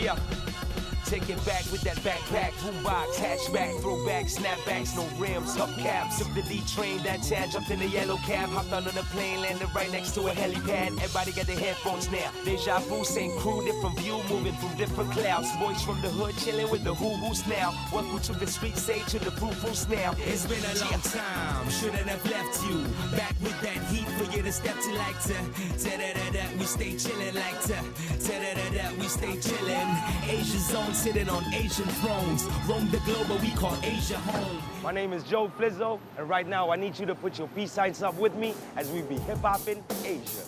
Yeah. Take it back with that backpack, boombox, hatchback, throwback, snapbacks, no rims, hubcaps. Took the D train that time, jumped in the yellow cab, hopped on a plane, landed right next to a helipad. Everybody got their headphones now. Deja vu, same crew, different view, moving through different clouds. Boys from the hood, chilling with the who-who's now. Welcome to the street, say to the foo-foos now. It's been a long time, shouldn't have left you. Back with that heat for you to step to like to. Ta-da-da-da, we stay chillin' like to. Ta-da-da-da, we stay chillin'. Asia zone sitting on Asian thrones. Roam the globe, but we call Asia home. My name is Joe Flizzow, and right now I need you to put your peace signs up with me as we be hip-hopping Asia.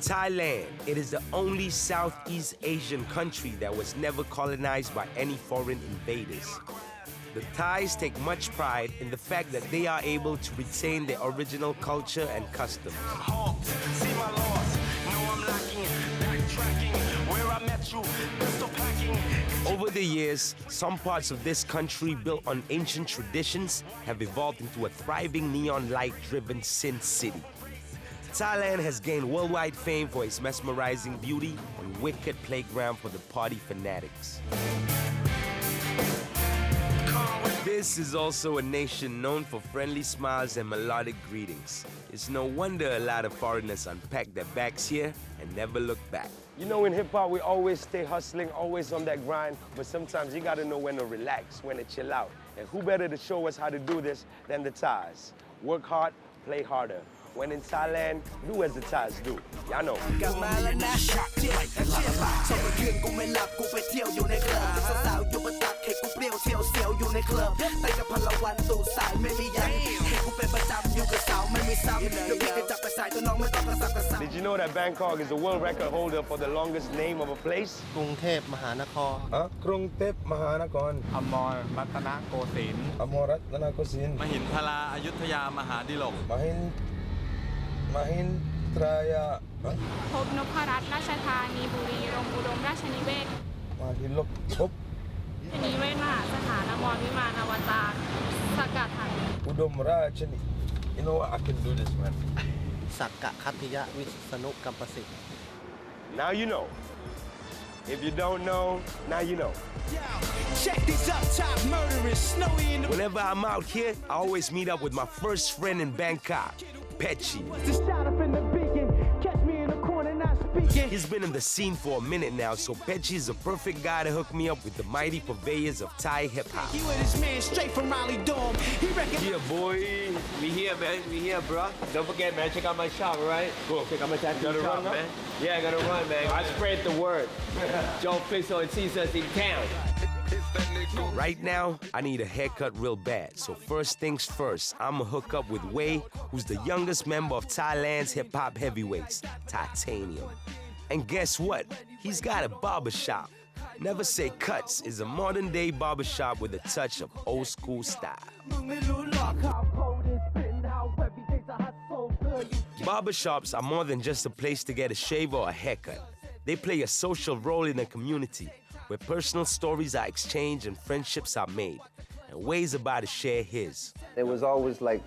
Thailand, it is the only Southeast Asian country that was never colonized by any foreign invaders. The Thais take much pride in the fact that they are able to retain their original culture and customs. Over the years, some parts of this country built on ancient traditions have evolved into a thriving neon light-driven sin city. Thailand has gained worldwide fame for its mesmerizing beauty and wicked playground for the party fanatics. This is also a nation known for friendly smiles and melodic greetings. It's no wonder a lot of foreigners unpack their bags here and never look back. You know, in hip-hop, we always stay hustling, always on that grind, but sometimes you gotta know when to relax, when to chill out. And who better to show us how to do this than the Thais? Work hard, play harder. When in Thailand, do as the Thais do. Y'all know. Did you know that Bangkok is the world record holder for the longest name of a place? กรุงเทพมหานคร กรุงเทพมหานคร อมรรัตนโกสินทร์ อมรรัตนโกสินทร์ มหินทราอยุธยามหาดิลก มหินทรายา พบนพรัตน์ราชธานีบุรีรงค์อุดมราชนิเวศน์ มหินลกพบ นิเวศน์มหาสถานอมรวิมานอวตารสกัดหัน อุดมราชนิ You know what? I can do this, man. สักกะคัตติยะวิษณุกัมปสิทธิ์ Now you know. If you don't know, now you know. Check this up, top murderers, snowy in the Whenever I'm out here, I always meet up with my first friend in Bangkok, Pechi. He's been in the scene for a minute now, so Pechi is the perfect guy to hook me up with the mighty purveyors of Thai hip-hop. He with his man straight from Raleigh Dome. He reckon Yeah, boy. We here, man. We here, bro. Don't forget, man. Check out my shop, all right? Cool. Check out my tattoo Gotta shop, run, huh? man. Yeah, I gotta run, man. I spread the word. Joe Flizzow and Caesar's in town. Right now, I need a haircut real bad. So first things first, I'ma hook up with Wei, who's the youngest member of Thailand's hip-hop heavyweights, Titanium. And guess what? He's got a barbershop. Never Say Cuts is a modern-day barbershop with a touch of old-school style. Barbershops are more than just a place to get a shave or a haircut. They play a social role in a community where personal stories are exchanged and friendships are made. And Wei's about to share his. It was always like,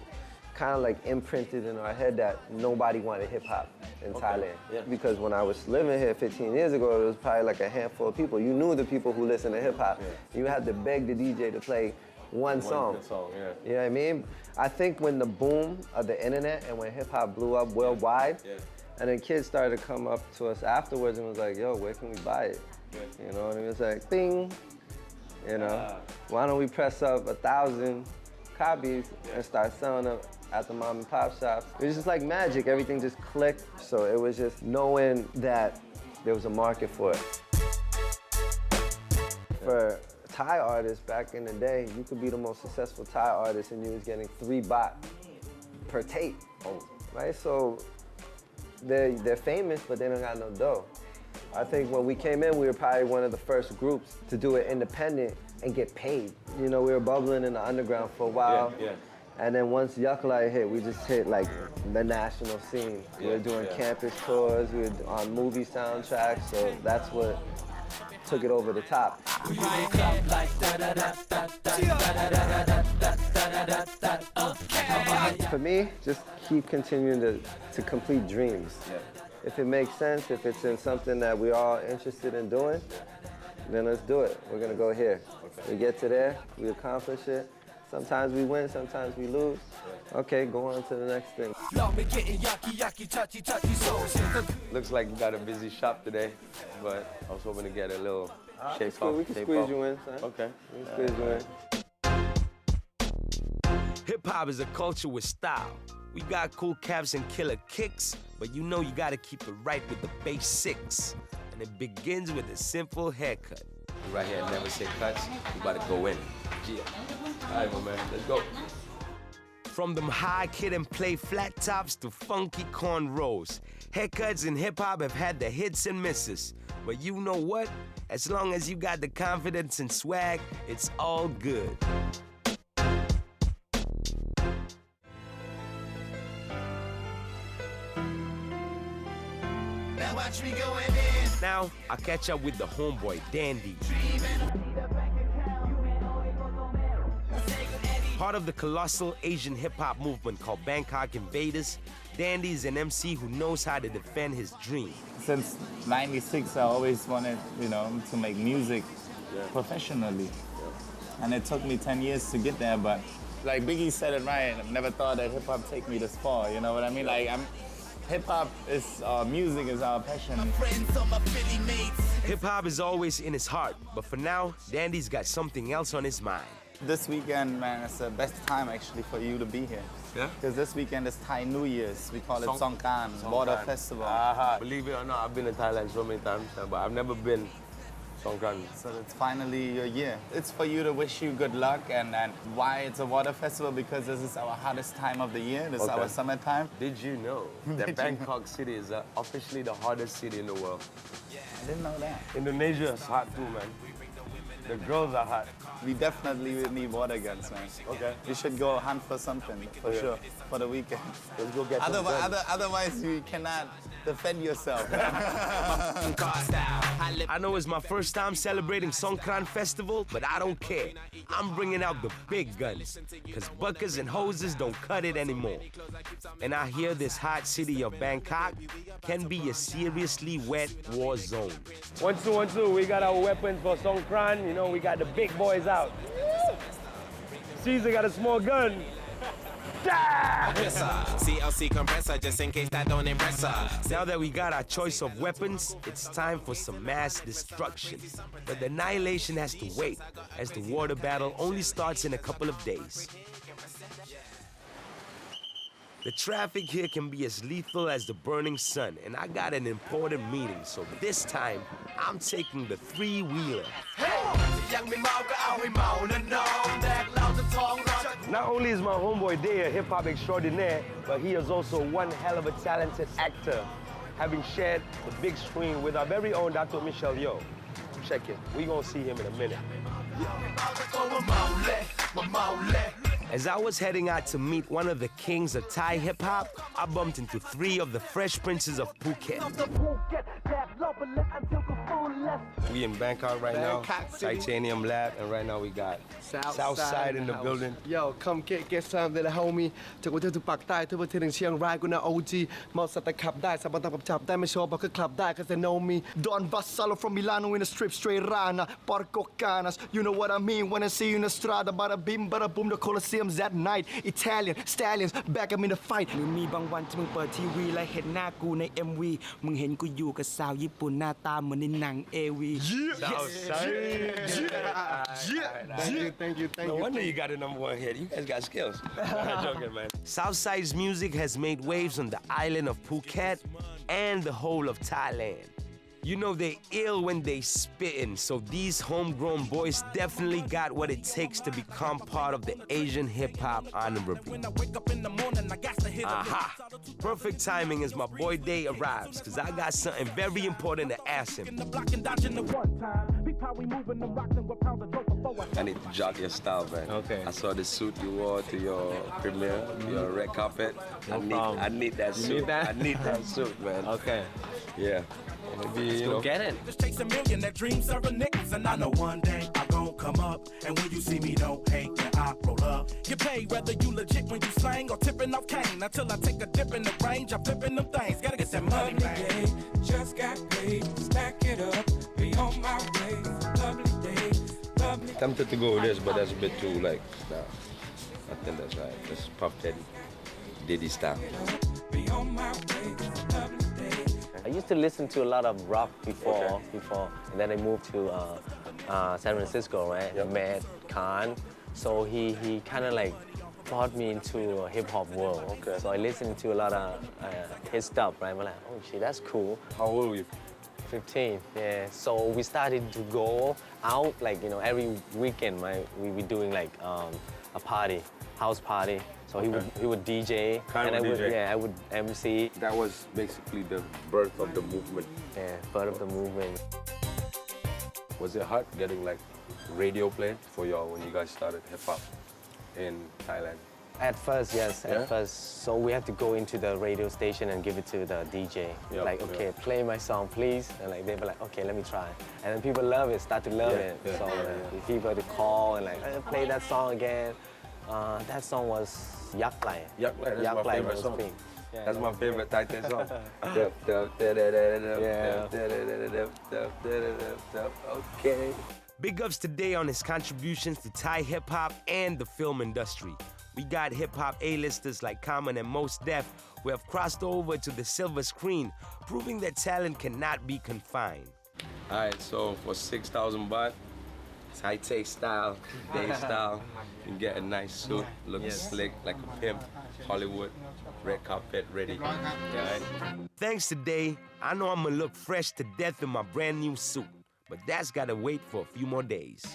kind of like imprinted in our head that nobody wanted hip hop in Thailand. Yeah. Because when I was living here 15 years ago, there was probably like a handful of people. You knew the people who listened to hip hop. Yeah. You had to beg the DJ to play one song. Good song, yeah. You know what I mean? I think when the boom of the internet and when hip hop blew up worldwide, and then kids started to come up to us afterwards and was like, yo, where can we buy it? You know, and it was like, bing, you know, why don't we press up 1,000 copies and start selling them at the mom and pop shops? It was just like magic, everything just clicked. So it was just knowing that there was a market for it. For Thai artists back in the day, you could be the most successful Thai artist and you was getting 3 baht per tape, right? So they're famous, but they don't got no dough. I think when we came in, we were probably one of the first groups to do it independent and get paid. You know, we were bubbling in the underground for a while. Yeah. And then once Yakalai hit, we just hit like the national scene. We were doing campus tours, we were on movie soundtracks, so that's what took it over the top. For me, just keep continuing to complete dreams. Yeah. If it makes sense, if it's in something that we're all interested in doing, then let's do it. We're gonna go here. Okay. We get to there, we accomplish it. Sometimes we win, sometimes we lose. Okay, go on to the next thing. Looks like you got a busy shop today, but I was hoping to get a little shape We can squeeze you in, son. Okay. We can squeeze you in. Hip-hop is a culture with style. We got cool caps and killer kicks, but you know you gotta keep it right with the basics. And it begins with a simple haircut. Right here, never say cuts. You gotta go in. Yeah. All right, my man, let's go. From them high kid and play flat tops to funky cornrows, haircuts in hip-hop have had the hits and misses. But you know what? As long as you got the confidence and swag, it's all good. Now, I'll catch up with the homeboy, Dandy. Part of the colossal Asian hip-hop movement called Bangkok Invaders, Dandy is an MC who knows how to defend his dream. Since '96, I always wanted, to make music professionally. And it took me 10 years to get there, but like Biggie said it right, I never thought that hip-hop take me this far, you know what I mean? Like, hip-hop is, music is our passion. Hip-hop is always in his heart, but for now, Dandy's got something else on his mind. This weekend, man, it's the best time actually for you to be here. Yeah? Because this weekend is Thai New Year's. We call it Songkran, Border Festival. Believe it or not, I've been in Thailand so many times, but I've never been Songkran. So it's finally your year. It's for you to wish you good luck, and why it's a water festival, because this is our hottest time of the year. This is our summertime. Did you know that Bangkok City is officially the hottest city in the world? I didn't know that. Indonesia is hot too, man. The girls are hot. We definitely will need water guns, man. Okay. We should go hunt for something, for sure, for the weekend. Let's go get some guns. Otherwise, you cannot defend yourself. I know it's my first time celebrating Songkran Festival, but I don't care. I'm bringing out the big guns, because buckets and hoses don't cut it anymore. And I hear this hot city of Bangkok can be a seriously wet war zone. 1 2 1 2, we got our weapons for Songkran. You know, we got the big boys out. Caesar got a small gun. CLC compressor, just in case that don't impress her. Now that we got our choice of weapons, it's time for some mass destruction. But the annihilation has to wait, as the water battle only starts in a couple of days. The traffic here can be as lethal as the burning sun, and I got an important meeting, so this time, I'm taking the three-wheeler. Not only is my homeboy Day a hip-hop extraordinaire, but he is also one hell of a talented actor, having shared the big screen with our very own Dr. Michelle Yeoh. Check it. We're gonna see him in a minute. As I was heading out to meet one of the kings of Thai hip-hop, I bumped into 3 of the Fresh Princes of Phuket. We in Bangkok right now, Titanium Lab, and right now we got Southside in the building. Yo, come get some that homie. จากประเทศทุกปากใต้ทั่วประเทศถึงเชียงรายกูน่ะ OG เมาสัตว์ขับได้สับปะรดจับได้ไม่โชว์บอกคือคลับได้ 'cause they know me. Don Vassalo from Milano in the strip straight rana. Porco canas, you know what I mean when I see you in the strada. Bada bim, bada boom, the Colosseum's that night. Italian stallions back up in the fight. มึงมีบางวันที่มึงเปิดทีวีและเห็นหน้ากูใน MV มึงเห็นกูอยู่กับสาวญี่ปุ่นหน้าตาเหมือนในหนัง AV. Thank you. No wonder you got a #1 hit. You guys got skills. I'm joking, man. Southside's music has made waves on the island of Phuket and the whole of Thailand. You know they ill when they spittin', so these homegrown boys definitely got what it takes to become part of the Asian hip-hop honorably. Aha! Perfect timing as my boy Day arrives, cause I got something very important to ask him. I need to jog your style, man. Okay. I saw the suit you wore to your premiere, your red carpet. I need that suit. need that? I need that suit, man. Okay. Yeah. Maybe, you know. Get it. Just chase a million, that dreams are a niggas, and I know one day I'm gonna come up. And when you see me, don't hate, yeah, I roll up. Get paid whether you legit when you slang or tipping off cane. Until I take a dip in the range, I'm flipping them things. Gotta get that money, man. Just got paid, stack it up, be on my way. Lovely day, lovely. Tempted to go with this, but that's a bit too, like, nah. I think that's right. That's Puff Daddy. Diddy style. Be on my way, lovely day. I used to listen to a lot of rock before, and then I moved to San Francisco, right? I met Khan, so he kind of like brought me into a hip-hop world. Okay. So I listened to a lot of his stuff, right? I'm like, oh shit, that's cool. How old were you? 15, yeah. So we started to go out, like, you know, every weekend, right? We were doing like a party, house party. So he would DJ, and I would MC. That was basically the birth of the movement. Yeah, birth of the movement. Was it hard getting like radio played for y'all when you guys started hip hop in Thailand? At first, yes, at first. So we have to go into the radio station and give it to the DJ. Yep, like, okay, play my song, please. And like they were like, okay, let me try. And then people love it, start to love it. So people to call and like, play that song again. That song was Yak Lai. Yak Lai, that's my favorite song. Yeah, that's my favorite Thai song. Okay. Big ups today on his contributions to Thai hip-hop and the film industry. We got hip-hop A-listers like Common and Mos Def who have crossed over to the silver screen, proving that talent cannot be confined. All right, so for 6,000 baht, it's high-tech style, day style. You can get a nice suit, looking slick like a pimp, Hollywood, red carpet ready. Right? Thanks today, I know I'm gonna look fresh to death in my brand new suit, but that's gotta wait for a few more days.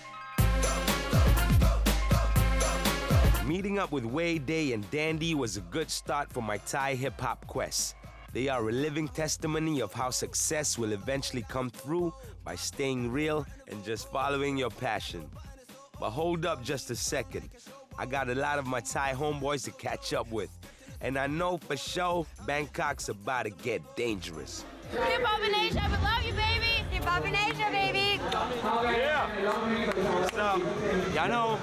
Meeting up with Way Day and Dandy was a good start for my Thai hip-hop quest. They are a living testimony of how success will eventually come through by staying real and just following your passion. But hold up just a second. I got a lot of my Thai homeboys to catch up with. And I know for sure Bangkok's about to get dangerous. Hip Hop in Asia, I love you, baby. Hip Hop in Asia, baby. Yeah. What's up? Y'all know.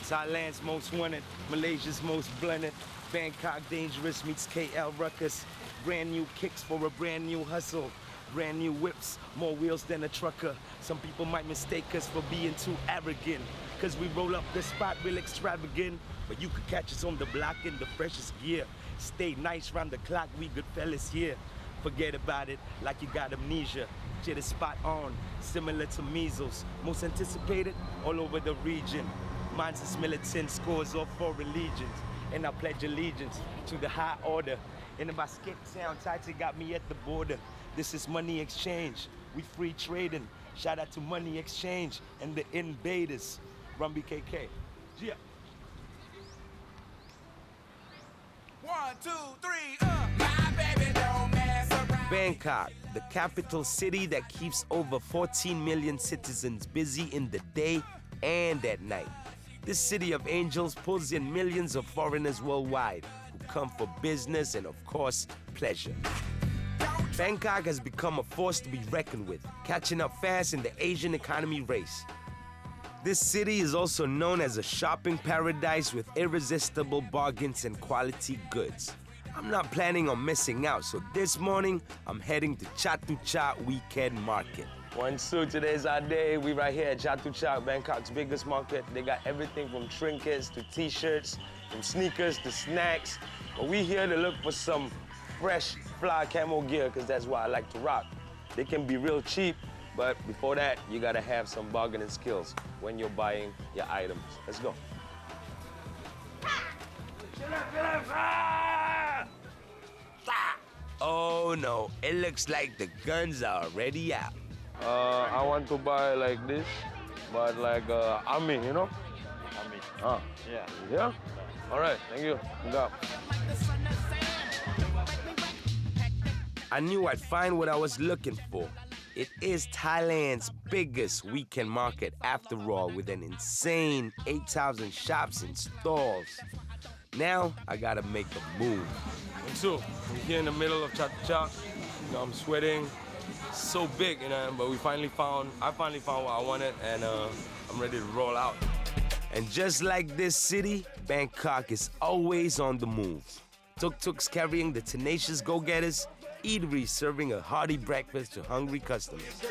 Thailand's most wanted, Malaysia's most blunted. Bangkok dangerous meets KL ruckus. Brand new kicks for a brand new hustle. Brand new whips, more wheels than a trucker. Some people might mistake us for being too arrogant. Cause we roll up the spot real extravagant. But you could catch us on the block in the freshest gear. Stay nice round the clock, we good fellas here. Forget about it like you got amnesia. Shit is spot on, similar to measles. Most anticipated all over the region. Mine's is militant, scores off for religions. And I pledge allegiance to the high order. And in my skip sound, Tati got me at the border. This is money exchange, we free trading. Shout out to Money Exchange and the invaders. Run BKK. Yeah. 1, 2, 3, my baby don't mess around. Bangkok, the capital city that keeps over 14 million citizens busy in the day and at night. This city of angels pulls in millions of foreigners worldwide who come for business and, of course, pleasure. Bangkok has become a force to be reckoned with, catching up fast in the Asian economy race. This city is also known as a shopping paradise with irresistible bargains and quality goods. I'm not planning on missing out, so this morning, I'm heading to Chatu Chak Weekend Market. One suit, today's our day. We right here at Chatu Chak, Bangkok's biggest market. They got everything from trinkets to t-shirts, from sneakers to snacks. But we here to look for some fresh, fly camo gear, because that's what I like to rock. They can be real cheap, but before that, you gotta have some bargaining skills when you're buying your items. Let's go. Oh no, it looks like the guns are already out. I want to buy like this, but like army, you know? Army. Yeah. Yeah? All right, thank you. Go. I knew I'd find what I was looking for. It is Thailand's biggest weekend market after all, with an insane 8,000 shops and stalls. Now, I gotta make a move. And so, we're here in the middle of cha-cha. You know, I'm sweating. It's so big, you know, but I finally found what I wanted, and I'm ready to roll out. And just like this city, Bangkok is always on the move. Tuk-tuks carrying the tenacious go-getters, eateries serving a hearty breakfast to hungry customers.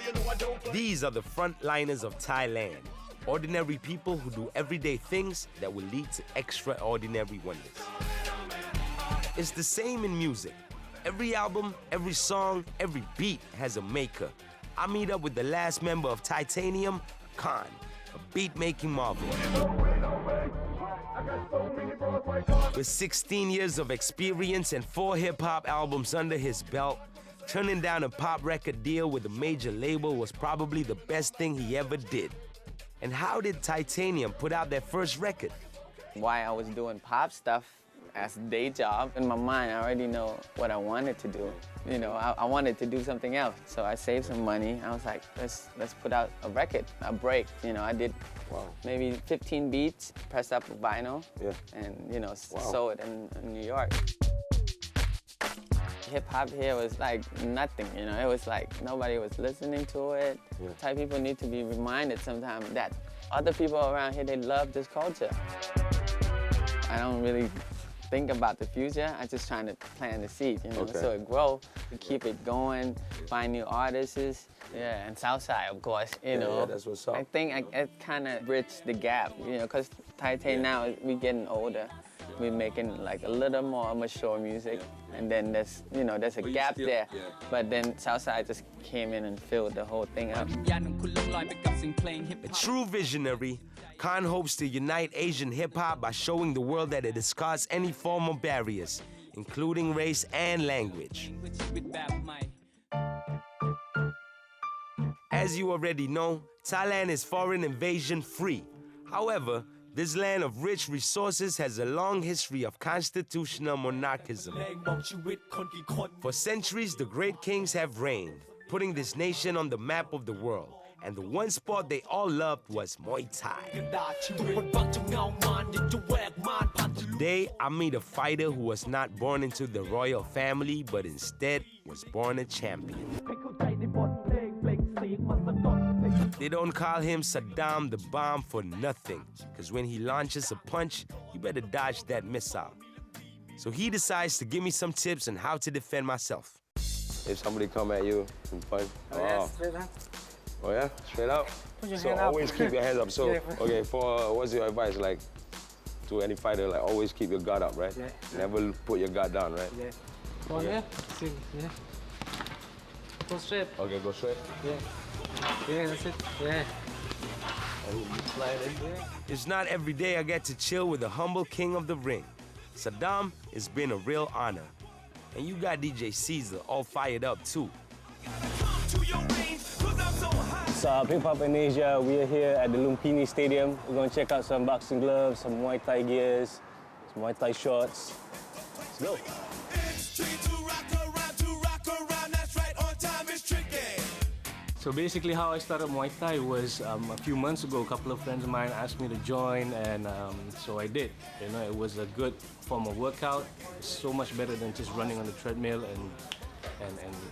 These are the frontliners of Thailand. Ordinary people who do everyday things that will lead to extraordinary wonders. It's the same in music. Every album, every song, every beat has a maker. I meet up with the last member of Titanium, Khan, a beat-making marvel. With 16 years of experience and 4 hip-hop albums under his belt, turning down a pop record deal with a major label was probably the best thing he ever did. And how did Titanium put out their first record? While I was doing pop stuff as a day job, in my mind, I already know what I wanted to do. You know, I wanted to do something else. So I saved some money. I was like, let's put out a record, a break. You know, I did maybe 15 beats, pressed up vinyl, and, you know, sold it in New York. Hip-hop here was like nothing, you know, it was like nobody was listening to it. Thai people need to be reminded sometimes that other people around here, they love this culture. I don't really think about the future, I'm just trying to plant the seed, you know, so it grow, keep it going, find new artists, and Southside, of course, you know. Yeah, that's what's up. I think it kind of bridged the gap, you know, because Thai now, we getting older. We're making like a little more mature music, and then there's, you know, there's a gap there. But then Southside just came in and filled the whole thing up. A true visionary, Khan hopes to unite Asian hip-hop by showing the world that it discards any form of barriers, including race and language. As you already know, Thailand is foreign invasion free. However, this land of rich resources has a long history of constitutional monarchism. For centuries, the great kings have reigned, putting this nation on the map of the world. And the one sport they all loved was Muay Thai. Today, I meet a fighter who was not born into the royal family, but instead was born a champion. They don't call him Saddam the Bomb for nothing, because when he launches a punch, you better dodge that missile. So he decides to give me some tips on how to defend myself. If somebody come at you in front, straight up. Oh yeah, straight up. Put your so hand up. Always keep your hands up. So okay, what's your advice like to any fighter? Like always keep your guard up, right? Never put your guard down, right? Go on there. See, Go straight. Okay, go straight. Yeah, that's it. It's not every day I get to chill with the humble king of the ring. Saddam, it's been a real honor. And you got DJ Caesar all fired up too. So Hip Hop in Asia, we are here at the Lumpini Stadium. We're going to check out some boxing gloves, some Muay Thai gears, some Muay Thai shorts. Let's go. So basically how I started Muay Thai was a few months ago, a couple of friends of mine asked me to join, and so I did. You know, it was a good form of workout. It's so much better than just running on the treadmill, and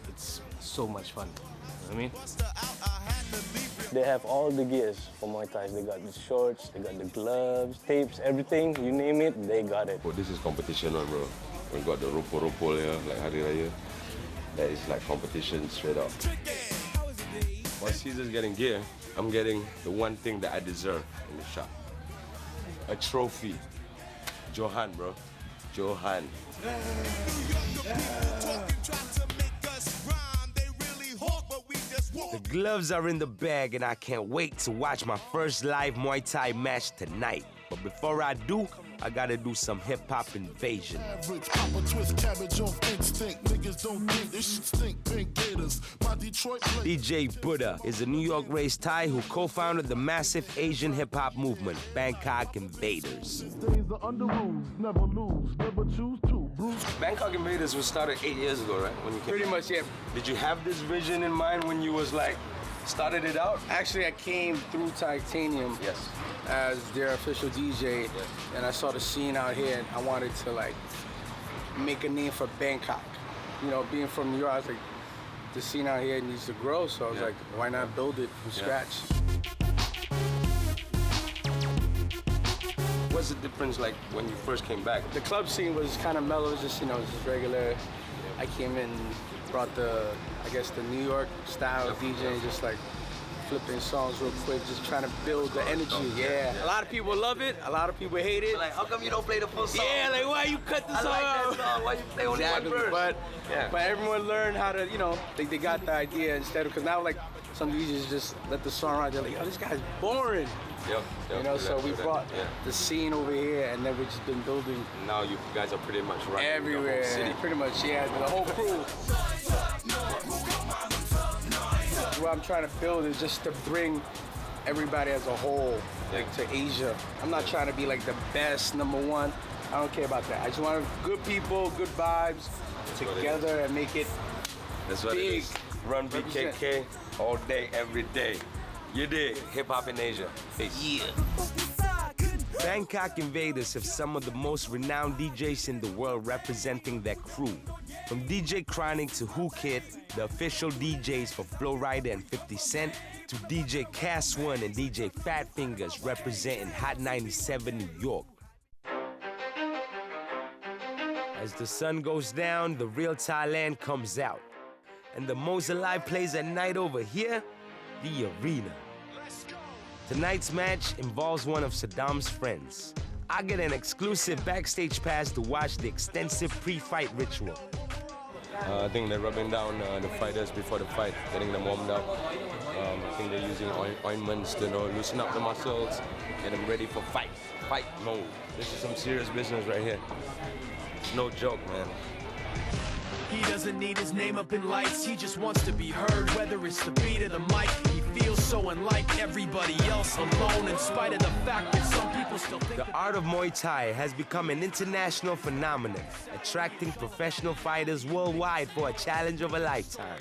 it's so much fun. You know what I mean? They have all the gears for Muay Thai. They got the shorts, they got the gloves, tapes, everything, you name it, they got it. Oh, this is competition, bro. We got the ropo here, like Hari Raya. That is like competition straight up. While Caesar's getting gear, I'm getting the one thing that I deserve in the shop. A trophy. Johan, bro. Johan. The gloves are in the bag, and I can't wait to watch my first live Muay Thai match tonight. But before I do, I gotta do some hip-hop invasion. DJ Buddha is a New York-raised Thai who co-founded the massive Asian hip-hop movement, Bangkok Invaders. Bangkok Invaders was started 8 years ago, right? When you came. Pretty much, yeah. Did you have this vision in mind when you was like, started it out? Actually, I came through Titanium. Yes. as their official DJ, and I saw the scene out here, and I wanted to like make a name for Bangkok. You know, being from New York, I was like, the scene out here needs to grow, so I was like, why not build it from scratch? What's the difference like when you first came back? The club scene was kind of mellow, just, you know, just regular. I came in, brought the, I guess, the New York style DJ, just like flipping songs real quick, just trying to build the energy. Yeah. A lot of people love it, a lot of people hate it. Like, how come you don't play the full song? Yeah, like, why you cut the song? I like that song. Why you play only one verse? But everyone learned how to, you know, they got the idea instead of, because now, like, some DJs just let the song ride. They're like, oh, this guy's boring. You know, so we brought the scene over here, and then we've just been building. Now you guys are pretty much running everywhere, the whole city. Pretty much, yeah, the whole crew. What I'm trying to build is just to bring everybody as a whole, like, to Asia. I'm not trying to be like the best #1. I don't care about that. I just want good people, good vibes together and make it That's what big. It is. Run BKK all day, every day. You dig? Hip hop in Asia. Peace. Yeah. Bangkok Invaders have some of the most renowned DJs in the world representing their crew. From DJ Chronic to Who Kid, the official DJs for Flo Rida and 50 Cent, to DJ Cass One and DJ Fat Fingers representing Hot 97 New York. As the sun goes down, the real Thailand comes out. And the most alive plays at night over here, the arena. Tonight's match involves one of Saddam's friends. I get an exclusive backstage pass to watch the extensive pre-fight ritual. I think they're rubbing down the fighters before the fight, getting them warmed up. I think they're using ointments to, you know, loosen up the muscles, get them ready for fight mode. This is some serious business right here. It's no joke, man. He doesn't need his name up in lights, he just wants to be heard, whether it's the beat of the mic. He feels so unlike everybody else, alone, in spite of the fact that some people still think the art of Muay Thai has become an international phenomenon, attracting professional fighters worldwide for a challenge of a lifetime.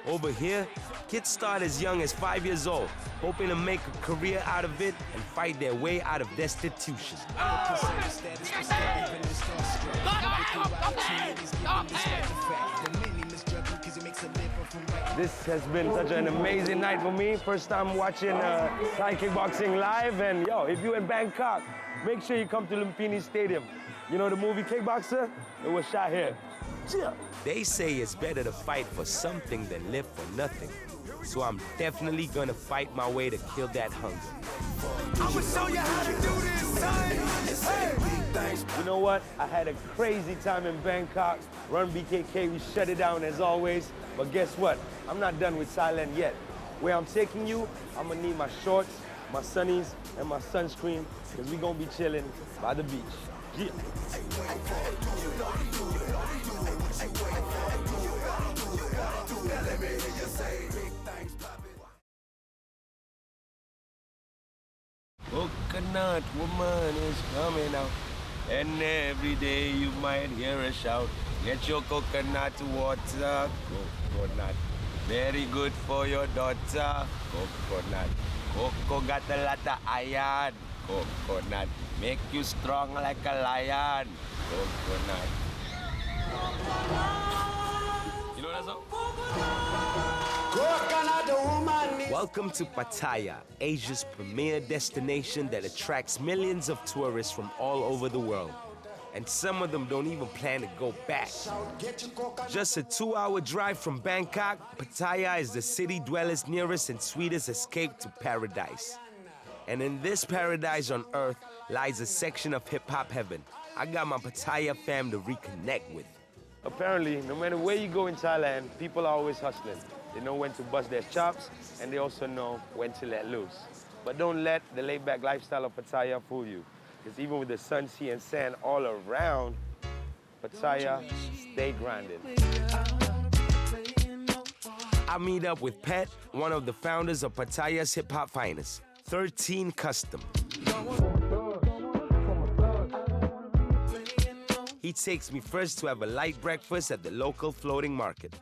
Over here, kids start as young as 5 years old, hoping to make a career out of it and fight their way out of destitution. This has been such an amazing night for me. First time watching Thai kickboxing live, and yo, if you're in Bangkok, make sure you come to Lumpini Stadium. You know the movie Kickboxer? It was shot here. They say it's better to fight for something than live for nothing. So I'm definitely gonna fight my way to kill that hunger. I'ma show you how to do this, son. You know what? I had a crazy time in Bangkok. Run BKK, we shut it down as always. But guess what? I'm not done with Thailand yet. Where I'm taking you, I'm gonna need my shorts, my sunnies, and my sunscreen, because we're gonna be chilling by the beach. Yeah. Coconut woman is coming out, and every day you might hear a shout. Get your coconut water, coconut. Very good for your daughter, coconut. Coco got a lot of iron, coconut. Make you strong like a lion, coconut. You know that song? Welcome to Pattaya, Asia's premier destination that attracts millions of tourists from all over the world. And some of them don't even plan to go back. Just a 2-hour drive from Bangkok, Pattaya is the city dwellers' nearest and sweetest escape to paradise. And in this paradise on earth lies a section of hip-hop heaven I got my Pattaya fam to reconnect with. Apparently, no matter where you go in Thailand, people are always hustling. They know when to bust their chops, and they also know when to let loose. But don't let the laid-back lifestyle of Pattaya fool you. Because even with the sun, sea, and sand all around, Pattaya, stay grounded. I meet up with Pet, one of the founders of Pattaya's hip-hop finest, 13 Custom. He takes me first to have a light breakfast at the local floating market.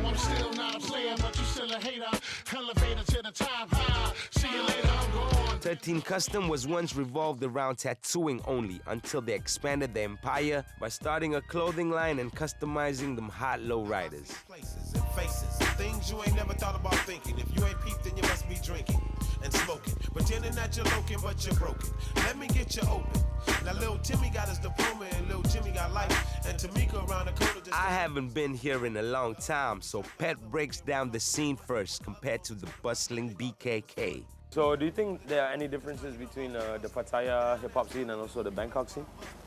I'm still not a player, but you still a hater. Hell elevator to the top high. See you later, I'm gone. 13 Custom was once revolved around tattooing only until they expanded their empire by starting a clothing line and customizing them hot lowriders. Places and faces, things you ain't never thought about thinking. If you ain't peeped, then you must be drinking and smoking. Pretending that you're looking, but you're broken. Let me get you open. Now little Timmy got his diploma and little Jimmy got life. And Tamika around the corner just... I haven't been here in a long time, so Pet breaks down the scene first compared to the bustling BKK. So do you think there are any differences between the Pattaya hip-hop scene and also the Bangkok scene?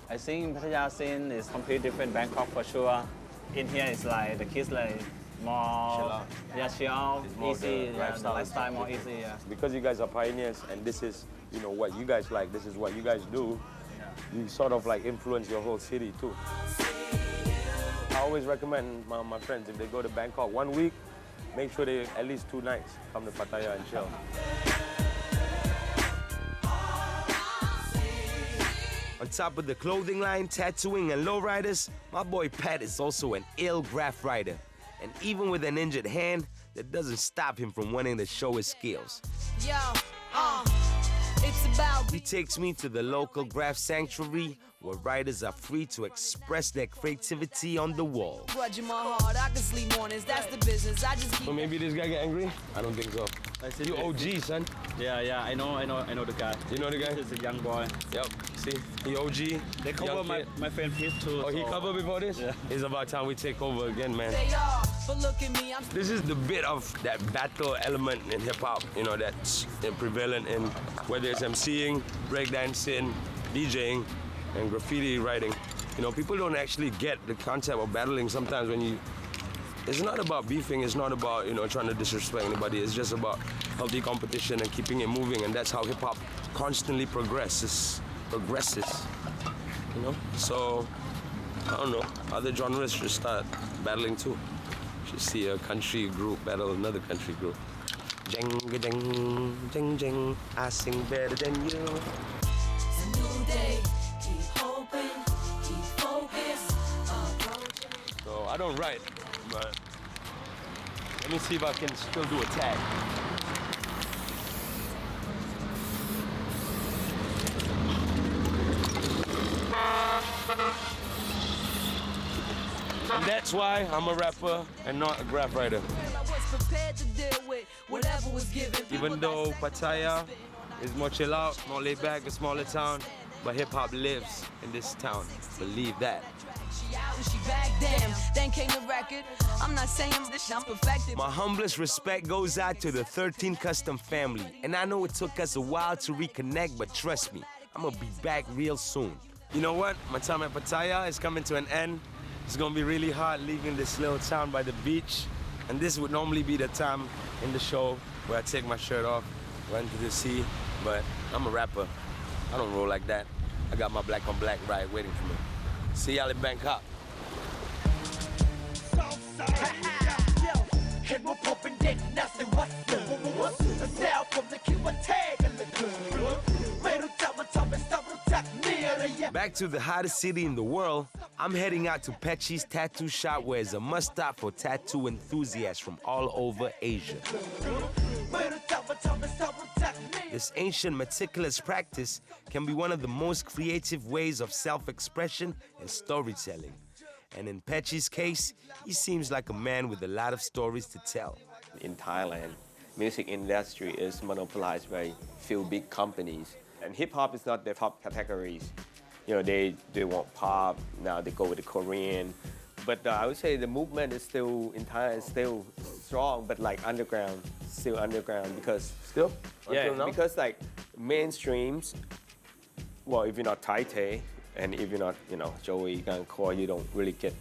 I think Pattaya scene is completely different. Bangkok for sure. In here it's like the kids like more chill out, easy, the lifestyle more easy. Yeah. Because you guys are pioneers and this is what you guys like, this is what you guys do. You sort of like influence your whole city too. I always recommend my friends if they go to Bangkok 1 week, make sure they at least 2 nights come to Pattaya and chill. On top of the clothing line, tattooing, and lowriders, my boy Pat is also an ill graph writer. And even with an injured hand, that doesn't stop him from wanting to show his skills. Yo, it's about... He takes me to the local graph sanctuary where writers are free to express their creativity on the wall. Grudging my heart, I can sleep mornings, that's the business. I just keep... So maybe this guy get angry? I don't think so. You OG, son. Yeah, I know the guy. You know the guy? He's a young boy. Yep, see, he OG. They cover my friend Piece too. Oh, he covered before this? Yeah. It's about time we take over again, man. They are, but look at me, I'm... This is the bit of that battle element in hip-hop, that's prevalent in whether it's MCing, breakdancing, DJing, and graffiti writing. People don't actually get the concept of battling sometimes when you... It's not about beefing, it's not about, trying to disrespect anybody. It's just about healthy competition and keeping it moving, and that's how hip-hop constantly progresses. So, I don't know, other genres should start battling too. Should see a country group battle another country group. Jeng, jeng, jeng, jeng, I sing better than you. It's a new day, keep hoping, keep focused, So I don't write, but let me see if I can still do a tag. And that's why I'm a rapper and not a graph writer. prepared to deal with whatever was given. Even though Pattaya is more chill out, more laid back, a smaller town, but hip-hop lives in this town. Believe that. She out and she back, damn. Then came the record. I'm not saying this, I'm perfected. My humblest respect goes out to the 13 Custom family. And I know it took us a while to reconnect, but trust me, I'm gonna be back real soon. You know what? My time at Pattaya is coming to an end. It's gonna be really hard leaving this little town by the beach. And this would normally be the time in the show where I take my shirt off, run to the sea. But I'm a rapper. I don't roll like that. I got my black on black ride waiting for me. See y'all in Bangkok. Back to the hottest city in the world, I'm heading out to Pechi's tattoo shop, where it's a must-stop for tattoo enthusiasts from all over Asia. This ancient, meticulous practice can be one of the most creative ways of self-expression and storytelling. And in Pechi's case, he seems like a man with a lot of stories to tell. In Thailand, music industry is monopolized by few big companies. And hip-hop is not the top categories. You know, they want pop, now they go with the Korean. But I would say the movement is still, in Thailand, is still strong, but like underground, still underground, because... Still? Yeah, because like mainstreams, well, if you're not Thai, and if you're not, Joey Gankor, you don't really get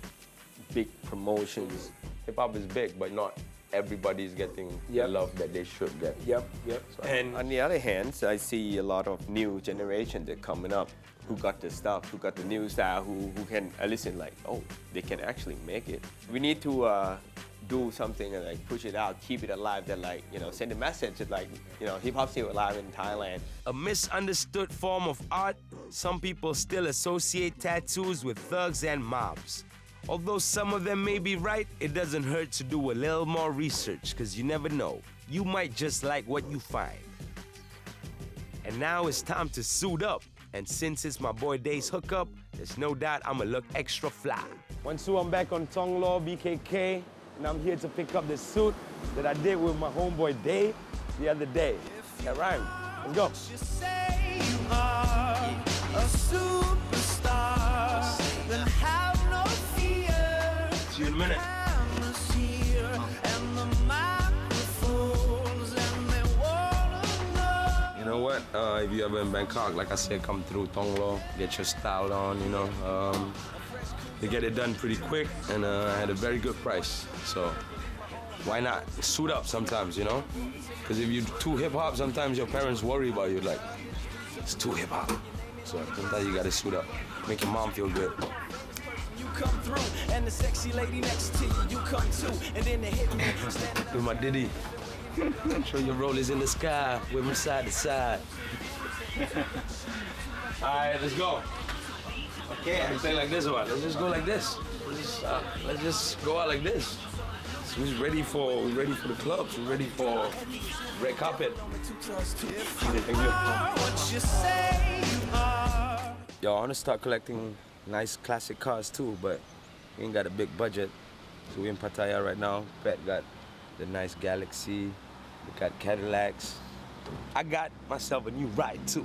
big promotions. Hip-hop is big, but not everybody's getting the love that they should get. Yep. So, and on the other hand, I see a lot of new generation that coming up who got the stuff, who got the new style, who can listen like, oh, they can actually make it. We need to do something and like push it out, keep it alive, that like, send a message that like, hip-hop still alive in Thailand. A misunderstood form of art, some people still associate tattoos with thugs and mobs. Although some of them may be right, it doesn't hurt to do a little more research, because you never know. You might just like what you find. And now it's time to suit up. And since it's my boy Day's hookup, there's no doubt I'ma look extra fly. Once I'm back on Tonton BKK, and I'm here to pick up the suit that I did with my homeboy Day the other day. That rhyme. Let's go. You say you are a superstar, then have no fear. See you in a minute. You know what? If you ever in Bangkok, like I said, come through Thong Lo, get your style on, you know. They get it done pretty quick and at a very good price. So why not suit up sometimes, you know? Because if you're too hip-hop, sometimes your parents worry about you, like, it's too hip-hop. So sometimes you gotta suit up, make your mom feel good. You come through, and the sexy lady next to you, you come too, and then they hit me. With my ditty. Show your rollers in the sky, with them side to side. All right, let's go. Okay, I play like this or what? Let's just go like this. Let's just go out like this. So we're ready for the clubs. We're ready for red carpet. Yo, I want to start collecting nice classic cars too, but we ain't got a big budget. So we in Pattaya right now. Pat got the nice Galaxy. We got Cadillacs. I got myself a new ride too.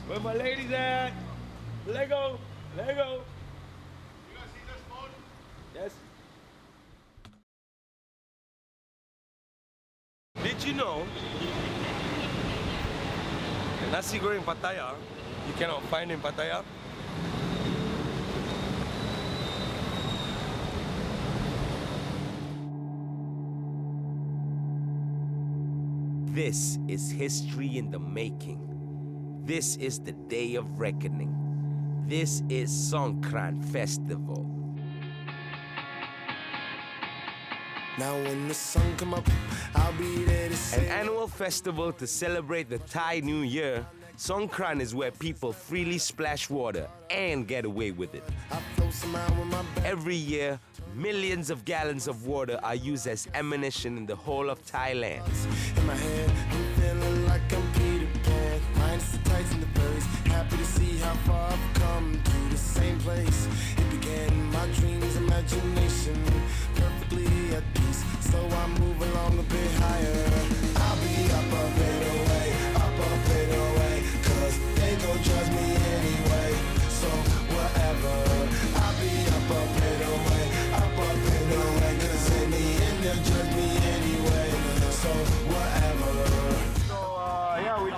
Where my ladies at? Lego, Lego. You guys see this phone? Yes. Did you know the nasi goreng Pattaya you cannot find in Pattaya? This is history in the making. This is the day of reckoning. This is Songkran Festival. Now when the sun come up, I'll be there to say. An annual festival to celebrate the Thai New Year, Songkran is where people freely splash water and get away with it. Every year, millions of gallons of water are used as ammunition in the whole of Thailand. In my head, I'm feeling like I'm Peter Pan. Minus the tights and the furries. Happy to see how far I've come to the same place. It began in my dreams, imagination, perfectly at peace. So I move along a bit higher. I'll be up a bit away, cause they gon' judge me anyway. So whatever, I'll be up a bit away, cause in the end they'll judge me anyway. So whatever. So yeah, we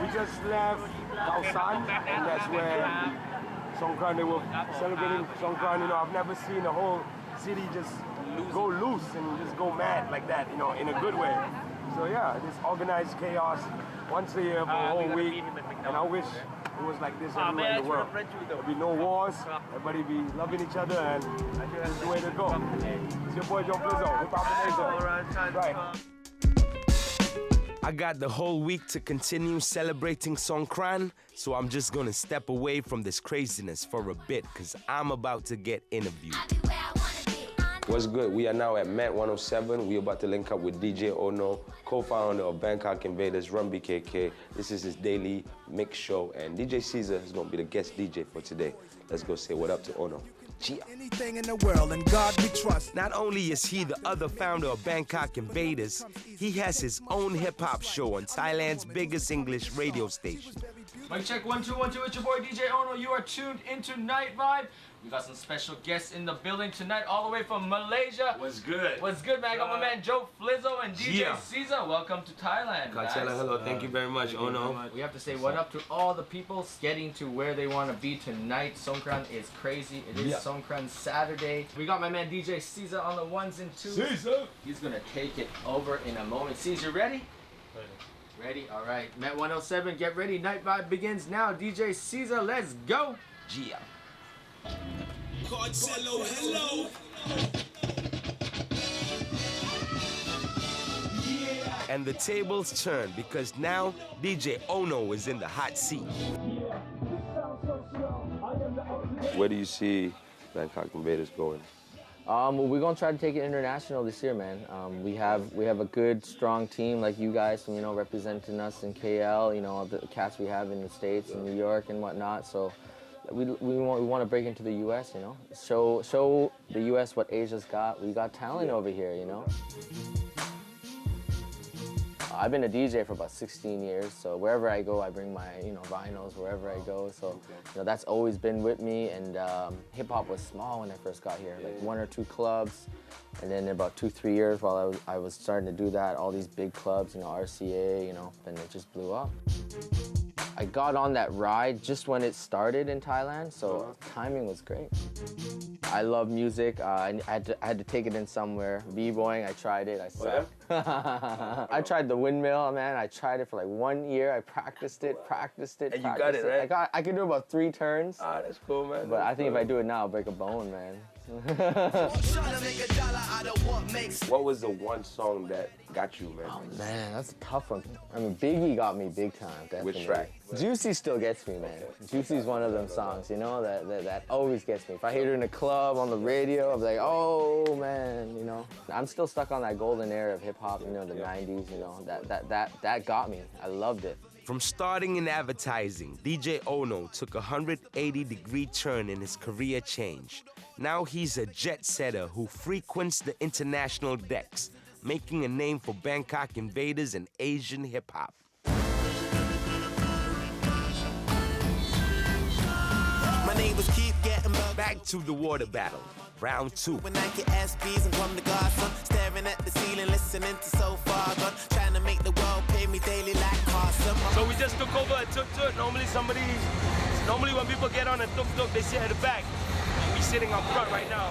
just left Khao San, and that's where Songkran, they were celebrating Songkran. You know, I've never seen a whole city just go loose and just go mad like that, you know, in a good way. So yeah, this organized chaos once a year for a whole week, and I wish it was like this everywhere in the world. There'll be no wars, everybody be loving each other, and this is the way to go. It's your boy Joe Flizzow, Hip Hop Nation. Right. I got the whole week to continue celebrating Songkran, so I'm just gonna step away from this craziness for a bit, cause I'm about to get interviewed. What's good? We are now at Met 107. We're about to link up with DJ Ono, co-founder of Bangkok Invaders, Run BKK. This is his daily mix show, and DJ Caesar is gonna be the guest DJ for today. Let's go say what up to Ono. Chia. Anything in the world, and God we trust. Not only is he the other founder of Bangkok Invaders, he has his own hip-hop show on Thailand's biggest English radio station. Mic check 1 2 1 2. It's your boy DJ Ono. You are tuned into Night Vibe. We got some special guests in the building tonight, all the way from Malaysia. What's good? What's good, man? I got my man Joe Flizzow and DJ Caesar. Welcome to Thailand, guys. Hello, thank you very much, Ono. We have to say what up to all the people getting to where they want to be tonight. Songkran is crazy. It is Songkran Saturday. We got my man DJ Caesar on the ones and twos. Caesar! He's gonna take it over in a moment. Caesar, ready? Ready? All right. Met 107, get ready. Night Vibe begins now. DJ Caesar, let's go. Gia. Cartello, hello. And the tables turn because now DJ Ono is in the hot seat. Where do you see Bangkok Invaders going? Well, we're gonna try to take it international this year, man. We have a good, strong team like you guys, you know, representing us in KL. You know, the cats we have in the States and New York and whatnot. So we want to break into the U.S. You know, show the U.S. what Asia's got. We got talent over here, you know. I've been a DJ for about 16 years, so wherever I go, I bring my, you know, vinyls wherever I go. So, you know, that's always been with me. And hip hop was small when I first got here, like 1 or 2 clubs. And then in about 2-3 years, while I was starting to do that, all these big clubs, you know, RCA, you know, then it just blew up. I got on that ride just when it started in Thailand, so timing was great. I love music. I had to take it in somewhere. B-boying, I tried it. I sucked. I tried the windmill, man. I tried it for like 1 year. I practiced it. And you got it, right? I could do about 3 turns. Ah, that's cool, man. But I think if I do it now, I'll break a bone, man. What was the one song that got you, man? Oh, man, that's a tough one. I mean, Biggie got me big time, definitely. Which track? Juicy still gets me, man. Juicy's one of them songs, you know, that always gets me. If I hear it in a club, on the radio, I'm like, oh, man, you know. I'm still stuck on that golden era of hip-hop, you know, the 90s, you know. That got me. I loved it. From starting in advertising, DJ Ono took a 180-degree turn in his career change. Now he's a jet-setter who frequents the international decks, making a name for Bangkok Invaders and Asian hip-hop. My neighbors keep getting back to the water battle. Round 2. When I get SBs and come to God, son, staring at the ceiling, listening to So Far Gone, trying to make the world pay me daily like Carson. So we just took over a tuk-tuk. Normally when people get on a tuk-tuk, they sit at the back. We're sitting up front right now.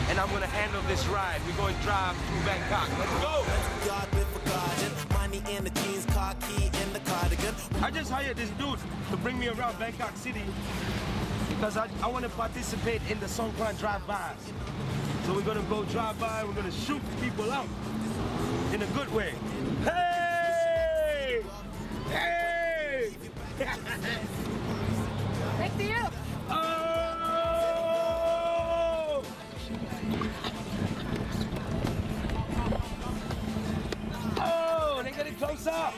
And I'm gonna handle this ride. We're going to drive through Bangkok. Let's go! Yard with a garden, money in the jeans, car key in the cardigan. I just hired this dude to bring me around Bangkok City because I want to participate in the Songkran drive-bys. So we're gonna go drive-by, we're gonna shoot people out in a good way. Hey! Hey! Thank you. Oh! Oh, they getting closer.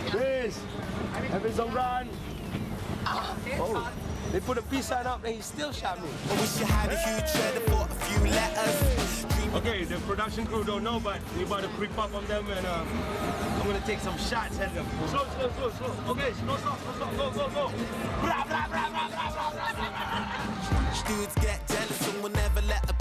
Please, have his own run. Oh, they put a peace sign up and he still shot me. I wish you had a huge cheddar for a few letters. Okay, the production crew don't know, but we about to creep up on them and I'm gonna take some shots at them. Slow. Okay, no stop, go. Blah, blah, blah, blah, blah, blah, blah. Dudes get jealous and we'll never let a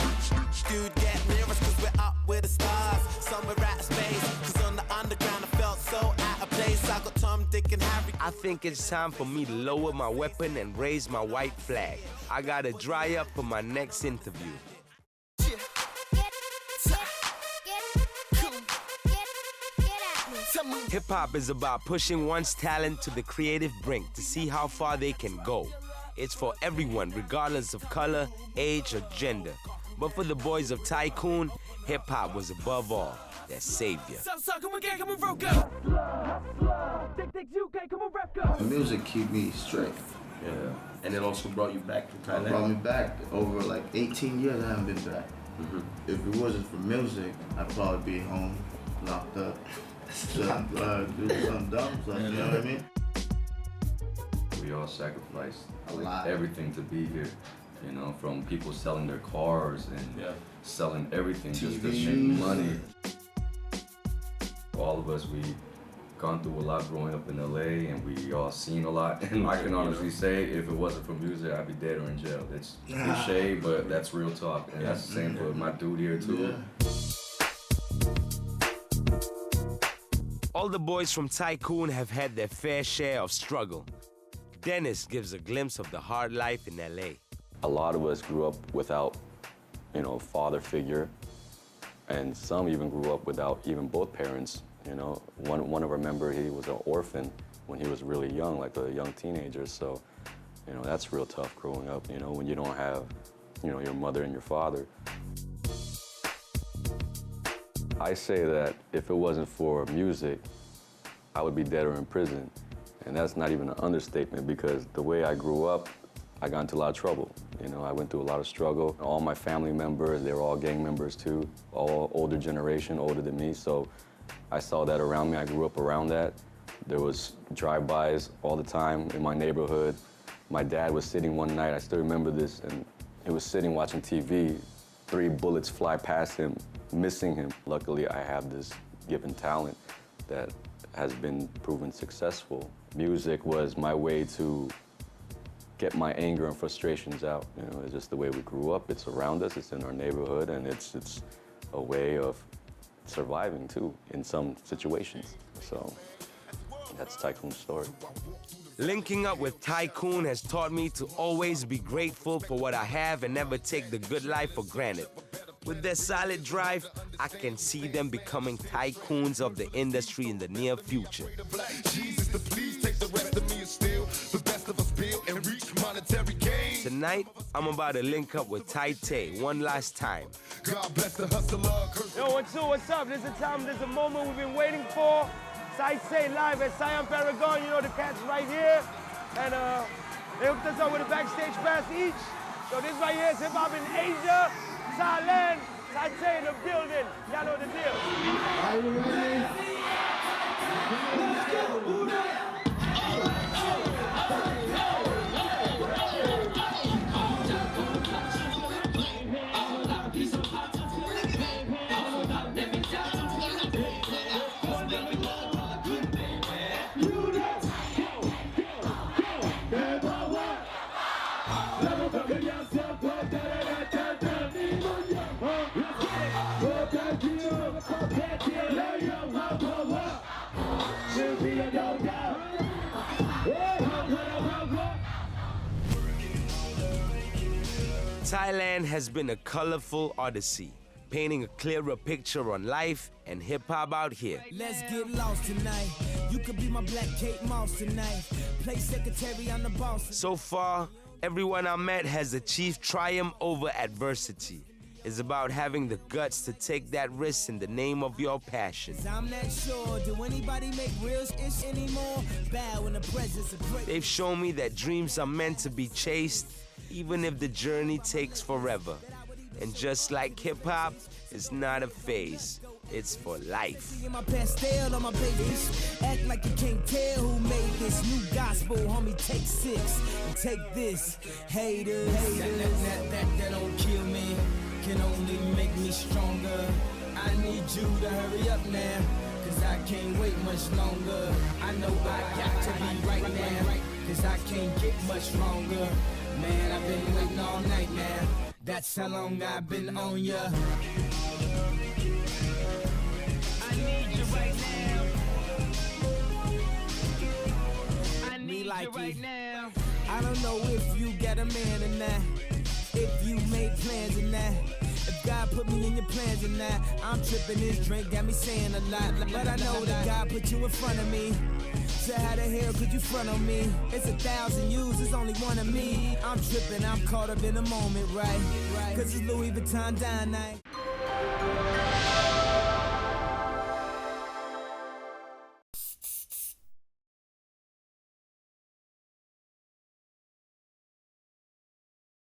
dude get near us cause we're up with the stars. Somewhere out of space, cause on the underground I felt so out of place. I got Tom, Dick and Harry. I think it's time for me to lower my weapon and raise my white flag. I gotta dry up for my next interview. Hip-hop is about pushing one's talent to the creative brink to see how far they can go. It's for everyone, regardless of color, age, or gender. But for the boys of Tycoon, hip-hop was above all their savior. The music keep me straight. Yeah. And it also brought you back to Thailand? It brought me back. Over like 18 years I haven't been back. If it wasn't for music, I'd probably be home, locked up. Do some dumb stuff, you know what I mean? We all sacrificed everything to be here, you know, from people selling their cars and selling everything just to make money. All of us, we gone through a lot growing up in LA and we all seen a lot. And I can honestly say, if it wasn't for music, I'd be dead or in jail. It's cliche, but that's real talk. And that's the same for my dude here too. All the boys from Tycoon have had their fair share of struggle. Dennis gives a glimpse of the hard life in LA. A lot of us grew up without, you know, a father figure, and some even grew up without even both parents. You know, one of our members, he was an orphan when he was really young, like a young teenager. So, you know, that's real tough growing up, you know, when you don't have, you know, your mother and your father. I say that if it wasn't for music, I would be dead or in prison. And that's not even an understatement because the way I grew up, I got into a lot of trouble. You know, I went through a lot of struggle. All my family members, they were all gang members too, all older generation, older than me. So I saw that around me. I grew up around that. There was drive-bys all the time in my neighborhood. My dad was sitting one night, I still remember this, and he was sitting watching TV. 3 bullets fly past him, missing him. Luckily, I have this given talent that has been proven successful. Music was my way to get my anger and frustrations out. You know, it's just the way we grew up. It's around us, it's in our neighborhood, and it's a way of surviving too in some situations. So that's Tycoon's story. Linking up with Tycoon has taught me to always be grateful for what I have and never take the good life for granted. With their solid drive, I can see them becoming tycoons of the industry in the near future. Tonight, I'm about to link up with Tai Tay one last time. Yo, what's up? This is a moment we've been waiting for. Tai Tay live at Siam Paragon. You know the cats right here. And they hooked us up with a backstage pass each. So this right here is hip hop in Asia, Thailand, Tai Tay in the building. Y'all know the deal. Are you ready? Let's go. Thailand has been a colorful odyssey, painting a clearer picture on life and hip-hop out here. Let's get lost tonight. You could be my black Kate Moss tonight. Play secretary on the boss. So far, everyone I met has achieved triumph over adversity. It's about having the guts to take that risk in the name of your passion. I'm not sure, do anybody make real ish anymore? Bow in the presence of great. They've shown me that dreams are meant to be chased, even if the journey takes forever. And just like hip-hop, it's not a phase, it's for life. My pastel on my babies. Act like you can't tell who made this new gospel, homie. Take 6 and take this. Haters. That don't kill me, can only make me stronger. I need you to hurry up now, cause I can't wait much longer. I know I got to be right now, cause I can't get much longer. Man, I've been waiting all night now. That's how long I've been on ya. I need you right now. I need you right now. I don't know if you got a man or not, if you made plans or not, if God put me in your plans or not. I'm tripping, this drink got me saying a lot, but I know that God put you in front of me. So how the hell could you front on me? It's 1,000 yous, it's only one of me. I'm tripping, I'm caught up in the moment, right? Cause it's Louis Vuitton dine night.